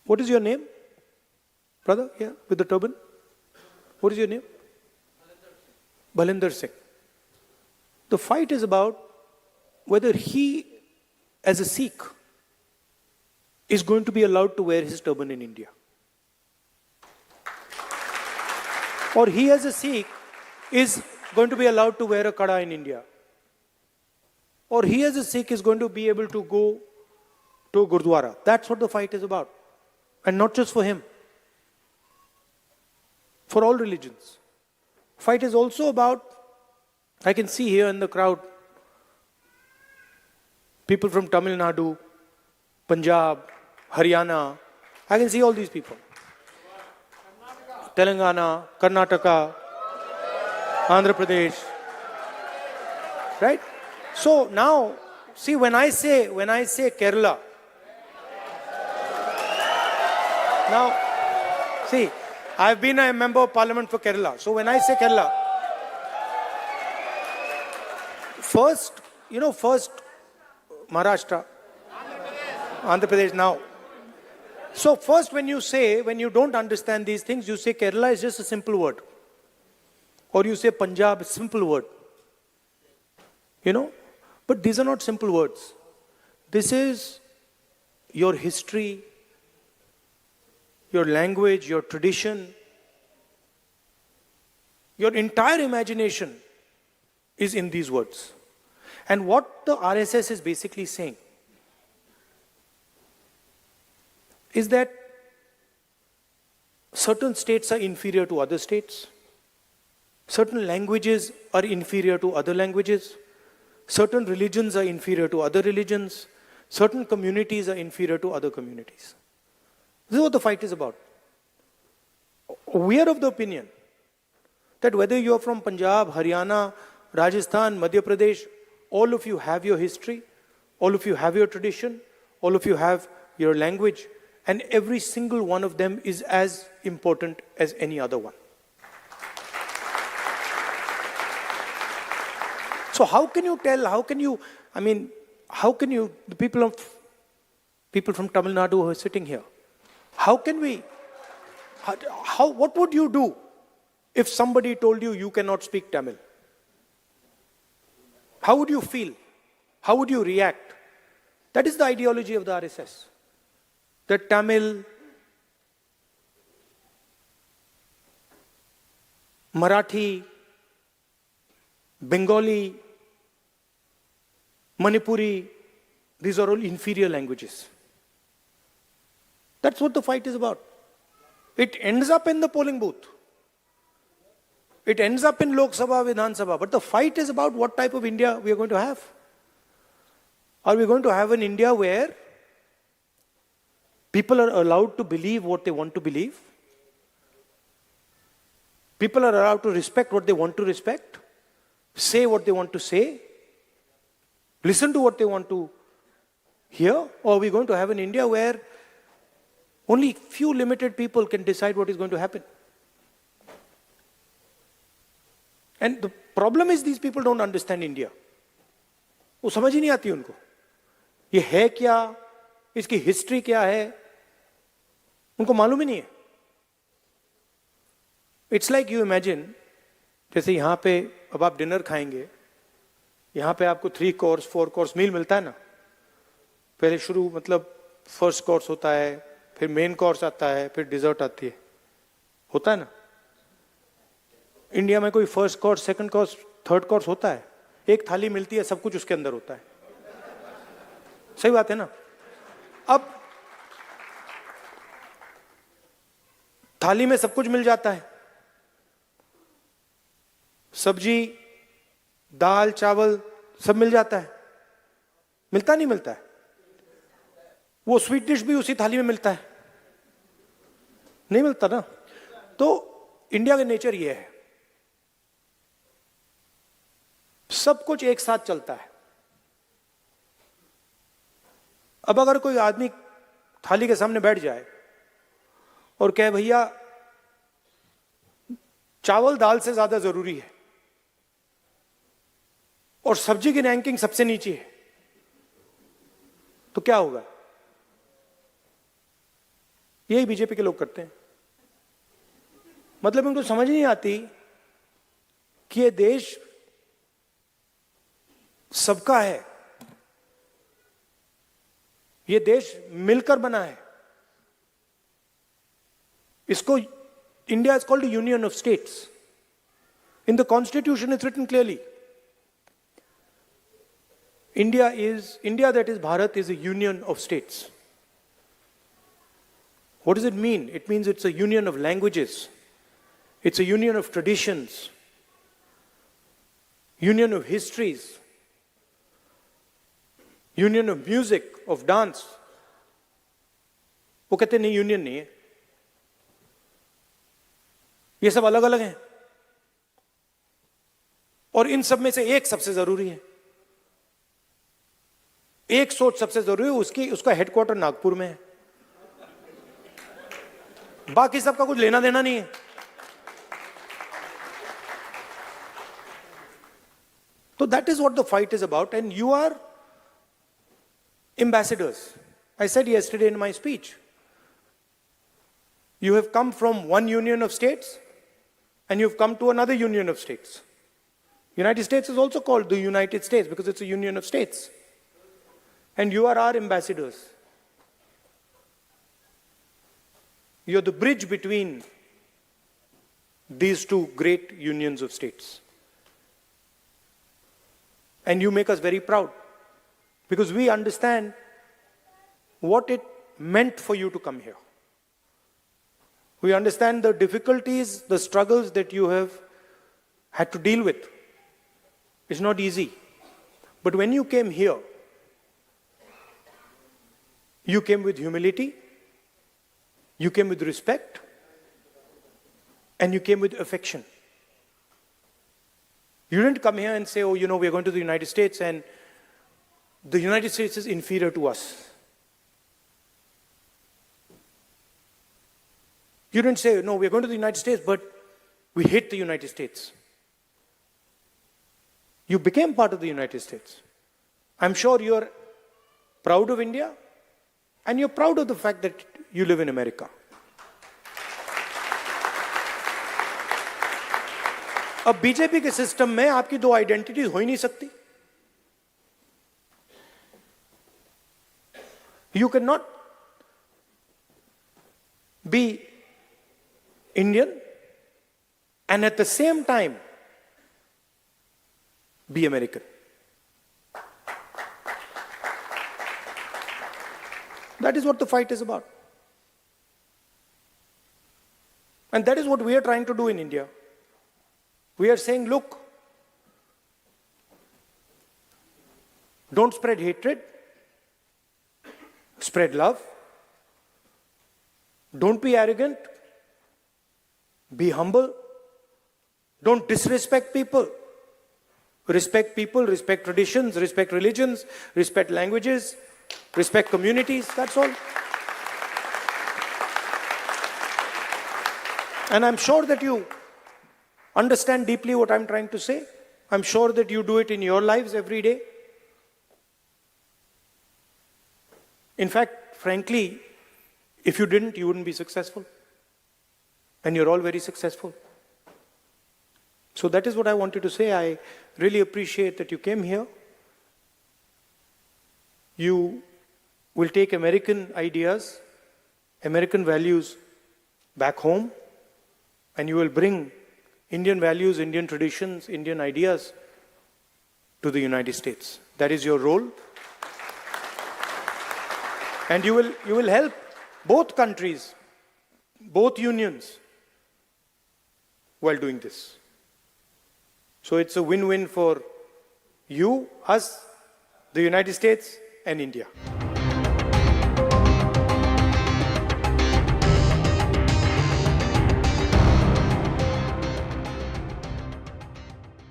What is your name? Brother, yeah, with the turban. What is your name? Balinder Singh. The fight is about whether he, as a Sikh, is going to be allowed to wear his turban in India. Or he, as a Sikh, is going to be allowed to wear a kada in India. Or he, as a Sikh, is going to be able to go to Gurdwara. That's what the fight is about. And not just for him. For all religions. Fight is also about, I can see here in the crowd, people from Tamil Nadu, Punjab, Haryana. I can see all these people. Telangana, Karnataka, Andhra Pradesh. Right? So now, see, when I say Kerala, now, see, I've been a member of parliament for Kerala. So when I say Kerala, first Maharashtra, Andhra Pradesh now. So first when you don't understand these things, you say Kerala is just a simple word. Or you say Punjab, simple word. But these are not simple words. This is your history, your language, your tradition. Your entire imagination is in these words. And what the RSS is basically saying is that certain states are inferior to other states. Certain languages are inferior to other languages. Certain religions are inferior to other religions. Certain communities are inferior to other communities. This is what the fight is about. We are of the opinion that whether you are from Punjab, Haryana, Rajasthan, Madhya Pradesh, all of you have your history, all of you have your tradition, all of you have your language, and every single one of them is as important as any other one. So how can you tell, the people from Tamil Nadu who are sitting here, what would you do if somebody told you cannot speak Tamil? How would you feel? How would you react? That is the ideology of the RSS. That Tamil, Marathi, Bengali, Manipuri, these are all inferior languages. That's what the fight is about. It ends up in the polling booth. It ends up in Lok Sabha, Vidhan Sabha. But the fight is about what type of India we are going to have. Are we going to have an India where people are allowed to believe what they want to believe? People are allowed to respect what they want to respect? Say what they want to say? Listen to what they want to hear? Or are we going to have an India where only few limited people can decide what is going to happen? And the problem is these people don't understand India. वो समझ ही नहीं आती उनको. ये है क्या? इसकी history क्या है? उनको मालूम ही नहीं है. It's like you imagine, जैसे यहाँ पे अब आप डिनर खाएंगे, यहाँ पे आपको 3 कोर्स 4 कोर्स मील मिलता है ना. पहले शुरू फर्स्ट कोर्स होता है, फिर मेन कोर्स आता है, फिर डिजर्ट आती है. होता है ना. इंडिया में कोई first course, second course, third course होता है? एक थाली मिलती है, सब कुछ उसके अंदर होता है. सही बात है ना. अब थाली में सब कुछ मिल जाता है, सब्जी, दाल, चावल सब मिल जाता है. मिलता नहीं मिलता है? वो स्वीट डिश भी उसी थाली में मिलता है? नहीं मिलता ना. तो इंडिया का नेचर ये है, सब कुछ एक साथ चलता है. अब अगर कोई आदमी थाली के सामने बैठ जाए और कहे भैया चावल दाल से ज्यादा जरूरी है और सब्जी की रैंकिंग सबसे नीचे है, तो क्या होगा? यही बीजेपी के लोग करते हैं। मतलब उनको समझ नहीं आती कि ये देश सबका है, ये देश मिलकर बना है। इसको India is called union of states. In the constitution it's written clearly. India that is Bharat is a union of states. What does it mean? It means it's a union of languages. It's a union of traditions. Union of histories. Union of music, of dance. वो कहते नहीं union नहीं है, ये सब अलग अलग हैं। और इन सब में से एक सबसे जरूरी है, एक सोच सबसे जरूरी है, उसका हेडक्वार्टर नागपुर में है, बाकी सबका कुछ लेना देना नहीं है। तो that is what the fight is about and you are ambassadors. I said yesterday in my speech, you have come from one union of states and you've come to another union of states. United States is also called the United States because it's a union of states. And you are our ambassadors. You're the bridge between these two great unions of states. And you make us very proud because we understand what it meant for you to come here. We understand the difficulties, the struggles that you have had to deal with. It's not easy. But when you came here, you came with humility, you came with respect, and you came with affection. You didn't come here and say, oh, we're going to the United States and the United States is inferior to us. You didn't say, no, we're going to the United States, but we hate the United States. You became part of the United States. I'm sure you're proud of India and you're proud of the fact that you live in America. अब BJP के system में आपकी दो identities हो ही नहीं सकती. You cannot be Indian and at the same time be American. That is what the fight is about. And that is what we are trying to do in India. We are saying, look, don't spread hatred, spread love. Don't be arrogant. Be humble. Don't disrespect people. Respect people, respect traditions, respect religions, respect languages, respect communities. That's all. And I'm sure that you understand deeply what I'm trying to say. I'm sure that you do it in your lives every day. In fact, frankly, if you didn't, you wouldn't be successful. And you're all very successful. So that is what I wanted to say. I really appreciate that you came here. You will take American ideas, American values back home, and you will bring Indian values, Indian traditions, Indian ideas to the United States. That is your role. And you will help both countries, both unions, while doing this. So it's a win-win for you, us, the United States, and India.